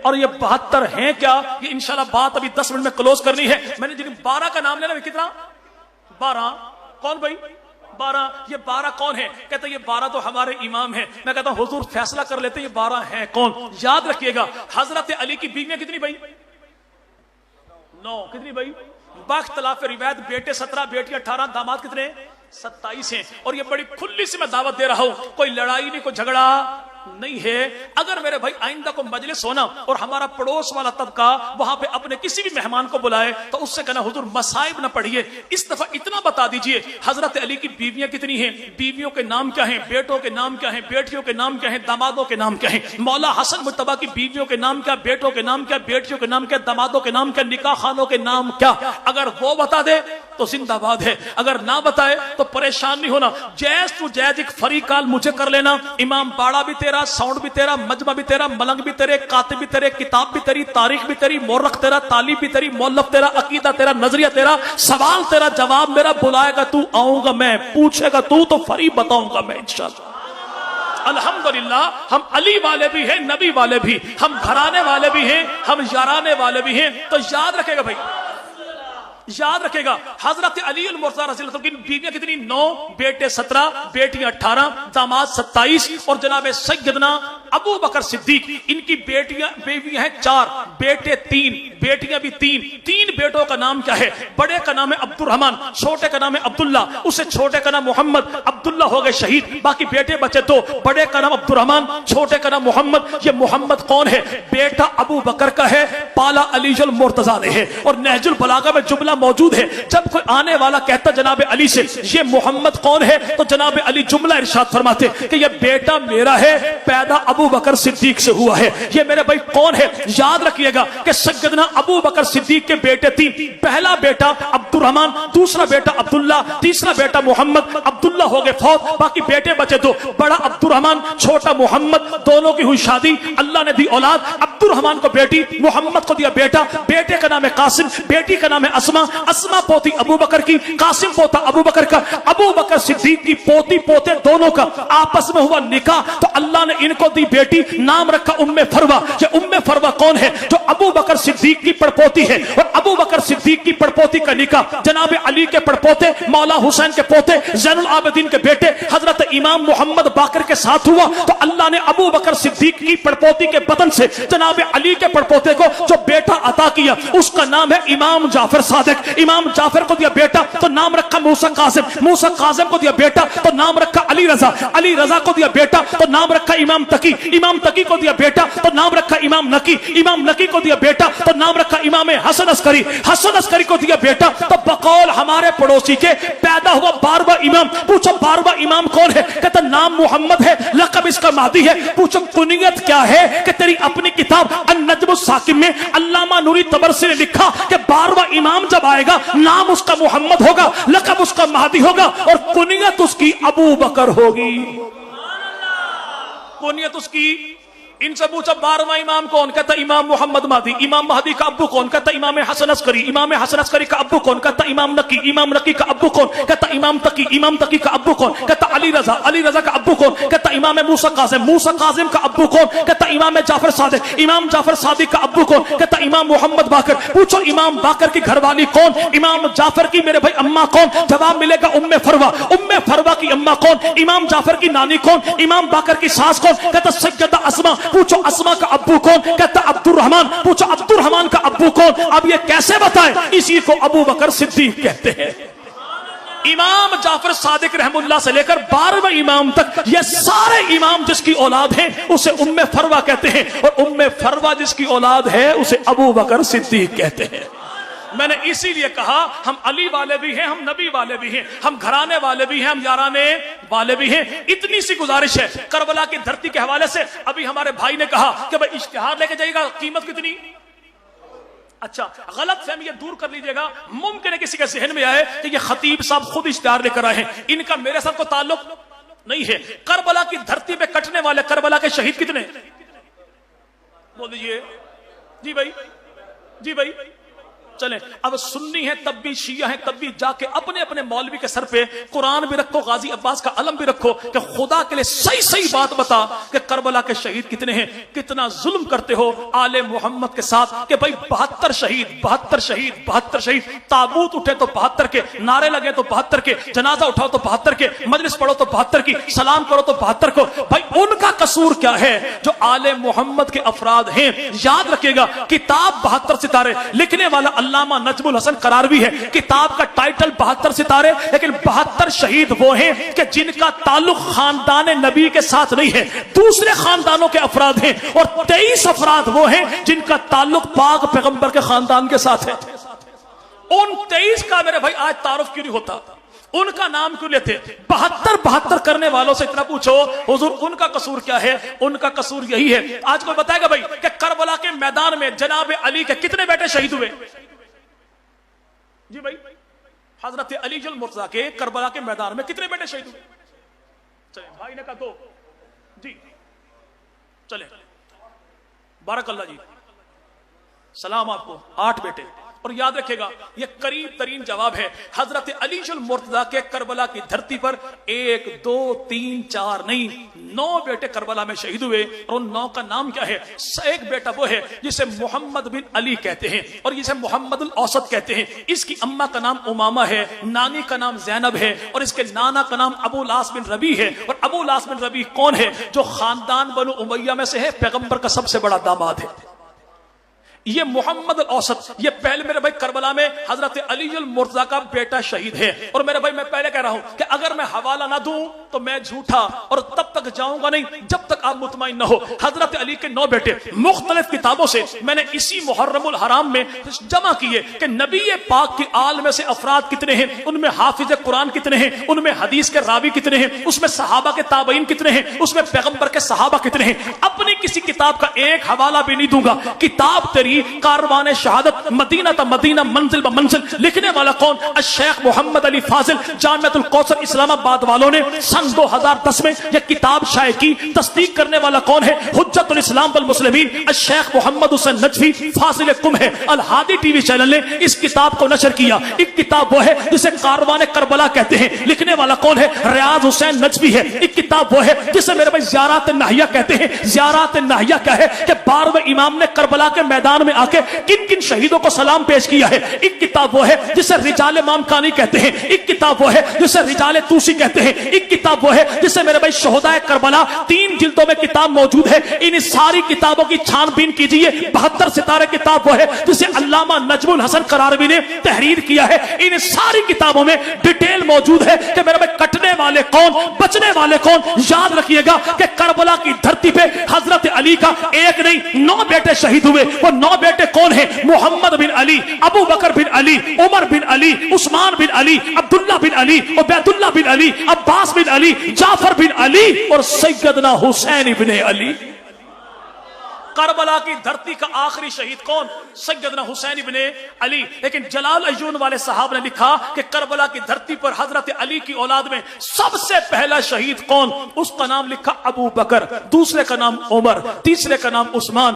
اور یہ 72 ہیں کیا؟ یہ انشاءاللہ بات ابھی 10 منٹ میں کلوز کرنی ہے. میں نے جن 12 کا نام لینا، کتنا؟ 12. کون بھائی؟ 12. یہ 12 کون ہیں؟ کہتے ہیں یہ 12 تو ہمارے امام ہیں. میں کہتا ہوں حضور فیصلہ کر لیتے یہ 12 ہیں کون. یاد رکھیے گا حضرت علی کی بیویاں کتنی بھائی؟ 9. کتنی بھائی؟ باختلاف روایت بیٹے 17، بیٹی 18، داماد کتنے؟ 27 ہیں. اور یہ بڑی کھلی سے میں دعوت دے رہا ہوں، کوئی لڑائی نہیں، کوئی جھگڑا نہیں ہے. اگر میرے بھائی آئندہ کو مجلس ہونا اور ہمارا پڑوس والا طبقہ وہاں پہ اپنے کسی بھی مہمان کو بلائے تو اس سے کہنا حضور مصائب نہ پڑھیے، اس دفعہ اتنا بتا دیجئے حضرت علی کی بیویاں کتنی ہیں، بیویوں کے نام کیا ہیں، بیٹوں کے نام کیا ہیں، بیٹیوں کے نام کیا ہیں، دامادوں کے نام کیا ہیں. مولا حسن مجتبیٰ کی بیویوں کے نام کیا، بیٹوں کے نام کیا، بیٹیوں کے نام کیا، دامادوں کے نام کیا، نکاح خانوں کے نام کیا. اگر وہ بتا دے تو زندہ باد ہے، اگر نہ بتائے تو پریشان نہیں ہونا. جیز ٹو جیز ایک فری کال مجھے کر لینا. امام باڑا بھی تیرا، ساؤنڈ بھی تیرا، مجمع بھی تیرا، ملنگ بھی تیرے، کاتب بھی تیرے، کتاب بھی تیری، تاریخ بھی تیری، مورخ تیرا، تعلیم بھی تیری، مولف تیرا، عقیدہ تیرا، نظریہ تیرا، سوال تیرا، جواب میرا. بلائے گا تو آؤں گا میں، پوچھے گا تو فری بتاؤں گا میں انشاءاللہ. الحمدللہ ہم علی والے بھی ہیں، نبی والے بھی، ہم گھرانے والے بھی ہیں، ہم یارانے والے بھی ہیں. تو یاد رکھے گا بھائی، یاد رکھے گا حضرت علی المرتضی رضی اللہ عنہ کی بیویاں کتنی؟ 9، بیٹے 17، بیٹیاں 18، داماد 27. اور جناب سیدنا ابو بکر صدیق ان کی بیویاں ہیں 4، بیٹے 3، بیٹیاں بھی 3. 3 بیٹوں کا نام کیا ہے؟ بڑے کا نام ہے عبد الرحمن، چھوٹے کا نام ہے عبداللہ، اسے چھوٹے کا نام محمد. عبداللہ ہو گئے شہید، باقی بیٹے بچے 2، بڑے کا نام عبد الرحمن، چھوٹے کا نام محمد. یہ محمد کون ہے؟ بیٹا ابو بکر کا ہے، پالا علی المرتضی نے ہے. اور نہج البلاغہ میں جملہ موجود ہے، جب کوئی آنے والا کہتا جناب علی سے یہ محمد کون ہے تو جناب علی جملہ ارشاد فرماتے کہ یہ بیٹا میرا ہے، پیدا ابو بکر صدیق سے ہوا ہے. یہ میرے بھائی کون ہے؟ یاد رکھیے گا کہ سیدنا ابو بکر صدیق کے بیٹے 3، پہلا بیٹا عبد الرحمن، دوسرا بیٹا عبداللہ، تیسرا بیٹا محمد. عبداللہ ہو گئے فوت، باقی بیٹے بچے 2، بڑا عبد الرحمن، چھوٹا محمد. دونوں کی ہوئی شادی، اللہ نے دی اولاد. عبد الرحمن کو بیٹی، محمد کو دیا بیٹا. بیٹے کا نام ہے قاسم، بیٹی کا نام ہے اسما. اسما پوتی ابو بکر کی، قاسم پوتا ابو بکر کا. ابو بکر صدیق کی پوتی پوتے دونوں کا آپس میں ہوا نکاح تو اللہ نے ان کو دی بیٹی، نام رکھا ام فروہ. یہ ام فروہ کون ہے؟ جو ابو بکر صدیق کی پڑپوتی ہے. اور ابو بکر صدیق کی پڑپوتی کا نکاح جناب علی کے پڑپوتے مولا حسین کے پوتے زین العابدین کے بیٹے حضرت امام محمد باقر کے ساتھ ہوا. تو اللہ نے ابو بکر صدیق کی پڑپوتی کے بدن سے جناب علی کے پڑپوتے کو جو بیٹا عطا کیا اس کا نام ہے امام جعفر صادق. امام جعفر کو دیا بیٹا تو نام رکھا موسیٰ کاظم. موسیٰ کاظم کو دیا بیٹا تو نام رکھا علی رضا. علی رضا کو دیا بیٹا تو نام رکھا امام تقی. امام تقی کو دیا بیٹا تو نام رکھا امام نقی. امام نقی کو دیا بیٹا تو نام رکھا امام حسن عسکری. حسن عسکری کو دیا بیٹا تو بقول ہمارے پڑوسی کے پیدا ہوا 12واں امام. پوچھو 12واں امام کون ہے؟ کہتا نام محمد ہے، لقب اس کا مہدی ہے. پوچھو کنیت کیا ہے؟ کہ تیری اپنی کتاب النجم الثاقب میں علامہ نوری طبرسی نے لکھا کہ 12واں امام جب آئے گا نام اس کا محمد ہوگا، لقب اس کا مہدی ہوگا اور کنیت اس کی ابو بکر ہوگی. کنیت اس کی. ان سے پوچھا 12واں امام کون؟ کہتا امام محمد مہدی. امام مہدی کا ابو کون؟ کہتا امام حسن عسکری. امام حسن عسکری کا ابو کون؟ کہتا امام نقی. امام نقی کا ابو کون؟ کہتا امام تقی. امام تقی کا ابو کون؟ کہتا علی رضا. علی رضا کا ابو کون؟ کہتا امام موسیٰ کاظم. موسیٰ کاظم کا ابو کون؟ کہتا امام جعفر صادق. امام جعفر صادق کا ابو کون؟ کہتا امام محمد باقر. پوچھو امام باقر کی گھر والی کون؟ امام جعفر کی میرے بھائی اماں کون؟ جواب ملے گا ام فروہ. ام فروہ کی اماں کون؟ امام جعفر کی نانی کون؟ امام باقر کی ساس کون؟ کہتا سیدہ اسما. پوچھو اسما کا ابو کون؟ کہتا عبد الرحمن. پوچھو عبد الرحمن کا ابو کون؟ اب یہ کیسے بتائیں؟ اسی کو ابو بکر صدیق کہتے ہیں. امام جعفر صادق رحم اللہ سے لے کر 12واں امام تک یہ سارے امام جس کی اولاد ہیں اسے ام فروہ کہتے ہیں، اور ام فروہ جس کی اولاد ہے اسے ابو بکر صدیق کہتے ہیں. میں نے اسی لیے کہا ہم علی والے بھی ہیں، ہم نبی والے بھی ہیں، ہم گھرانے والے بھی ہیں، ہم یارانے والے بھی ہیں. اتنی سی گزارش ہے کربلا کی دھرتی کے حوالے سے. ابھی ہمارے بھائی نے کہا کہ بھائی اشتہار لے کے جائے گا، قیمت کتنی؟ اچھا غلط فہمی یہ دور کر لیجئے گا. ممکن ہے کسی کے ذہن میں آئے کہ یہ خطیب صاحب خود اشتہار لے کر آئے ہیں، ان کا میرے ساتھ کوئی تعلق نہیں ہے. کربلا کی دھرتی پہ کٹنے والے کربلا کے شہید کتنے؟ بول دیجئے. جی بھائی، جی بھائی. چلیں اب سنی ہے تب بھی شیعہ ہے تب بھی جا کے اپنے اپنے مولوی کے سر پہ قرآن بھی رکھو, غازی عباس کا علم بھی رکھو کہ خدا کے لیے صحیح صحیح بات بتا کہ کربلا کے شہید کتنے ہیں. کتنا ظلم کرتے ہو آل محمد کے ساتھ کہ بھائی 72 شہید 72 شہید 72 شہید, تابوت اٹھے تو 72 کے, نعرے لگے تو 72 کے, جنازہ اٹھاؤ تو 72 کے, مجلس پڑھو تو 72 کی, سلام کرو تو 72 کو. بھائی ان کا قصور کیا ہے جو آل محمد کے افراد ہیں؟ یاد رکھیے گا کتاب 72 ستارے لکھنے والا علامہ نجم الحسن قراروی ہے, کتاب کا ٹائٹل 72 ستارے, لیکن 72 شہید وہ ہیں کہ جن کا تعلق خاندان نبی کے ساتھ نہیں ہے, دوسرے خاندانوں کے افراد ہیں, اور 23 افراد وہ ہیں جن کا تعلق پاک پیغمبر کے خاندان کے ساتھ ہے. ان 23 کا میرے بھائی آج تعارف کیوں نہیں ہوتا؟ ان کا نام کیوں لیتے؟ 72 کرنے والوں سے اتنا پوچھو حضور ان کا قصور کیا ہے؟ ان کا قصور یہی ہے. آج کوئی بتائے گا بھائی کہ کربلا کے میدان میں جناب علی کے کتنے بیٹے شہید ہوئے؟ جی بھائی حضرت علی المرتضیٰ کے کربلا کے میدان میں کتنے بیٹے شہید ہوئے؟ چلیں بھائی نے کہا 2. جی چلیں بارک اللہ جی, سلام آپ کو, 8 بیٹے. اور یاد رکھے گا یہ قریب ترین جواب ہے. حضرت علی المرتضیٰ کے کربلا کی دھرتی پر 1 2 3 4 نہیں 9 بیٹے کربلا میں شہید ہوئے. اور ان 9 کا نام کیا ہے؟ ایک بیٹا وہ ہے جسے محمد بن علی کہتے ہیں اور جسے محمد الاوسط کہتے ہیں. اس کی اماں کا نام امامہ ہے, نانی کا نام زینب ہے, اور اس کے نانا کا نام ابو الاس بن ربیع ہے. اور ابو الاس بن ربیع کون ہے؟ جو خاندان بنو امیہ میں سے ہے, پیغمبر کا سب سے بڑا داماد ہے. یہ محمد الاوسط یہ پہلے میرے بھائی کربلا میں حضرت علی المرتضیٰ کا بیٹا شہید ہے. اور میرے بھائی میں پہلے کہہ رہا ہوں کہ اگر میں حوالہ نہ دوں تو میں جھوٹا, اور تب تک جاؤں گا نہیں جب تک آپ مطمئن نہ ہو. حضرت علی کے 9 بیٹے مختلف کتابوں سے میں نے اسی محرم الحرام میں جمع کیے کہ نبی پاک کی آل میں سے افراد کتنے ہیں, ان میں حافظ قرآن کتنے ہیں, ان میں حدیث کے راوی کتنے ہیں, اس میں صحابہ کے تابعین کتنے ہیں, اس میں پیغمبر کے صحابہ کتنے ہیں. اپنی کسی کتاب کا ایک حوالہ بھی نہیں دوں گا. کتاب تیری کاروان شہادت مدینہ تا مدینہ منزل با منزل لکھنے والا کون؟ الشیخ محمد علی فاضل جامعۃ الکوثر اسلام آباد والوں نے سن 2010 میں یہ کتاب شائع کی. تصدیق کرنے والا کون ہے؟ حجت الاسلام والمسلمین الشیخ محمد حسین نجفی فاضل کم ہے. الہادی ٹی وی چینل نے اس کتاب کو نشر کیا. ایک کتاب وہ ہے جسے کاروان کربلا کہتے ہیں, لکھنے والا کون ہے؟ ریاض حسین نجفی ہے. ایک کتاب وہ ہے جسے میرے بھائی زیارات ناہیہ کہتے ہیں. زیارات ناہیہ کیا ہے کہ 12ویں امام نے کربلا کے میدان میں آ کے کن کن شہیدوں کو سلام پیش کیا ہے. ایک کتاب وہ ہے جسے رجال مامکانی کہتے ہیں. ایک کتاب وہ ہے جسے رجال توسی کہتے ہیں. ایک کتاب وہ ہے جسے میرے بھائی شہداء کربلا 3 جلدوں میں کتاب موجود ہے. ان ساری کتابوں کی چھان بین کیجئے. 72 ستارے کتاب وہ ہے جسے علامہ نجم الحسن قراروی نے تحریر کیا ہے. ان ساری کتابوں میں ڈیٹیل موجود ہے کہ میرے بھائی کٹنے والے کون, بچنے والے کون. یاد رکھیے گا کہ کربلا کی دھرتی پہ حضرت علی کا ایک نہیں 9 بیٹے شہید ہوئے. وہ 9 بیٹے کون ہیں؟ محمد بن علی, ابو بکر بن علی, عمر بن علی, عثمان بن علی, عبداللہ بن علی, عبید اللہ بن علی, عباس بن علی, جعفر بن علی اور سیدنا حسین بن علی. کربلا کی دھرتی کا آخری شہید کون؟ سیدنا حسین ابن علی. لیکن جلال ایون والے صاحب نے لکھا کہ کربلا کی دھرتی پر حضرت علی کی اولاد میں سب سے پہلا شہید کون؟ اس کا نام لکھا ابو بکر, دوسرے کا نام عمر, تیسرے کا نام عثمان.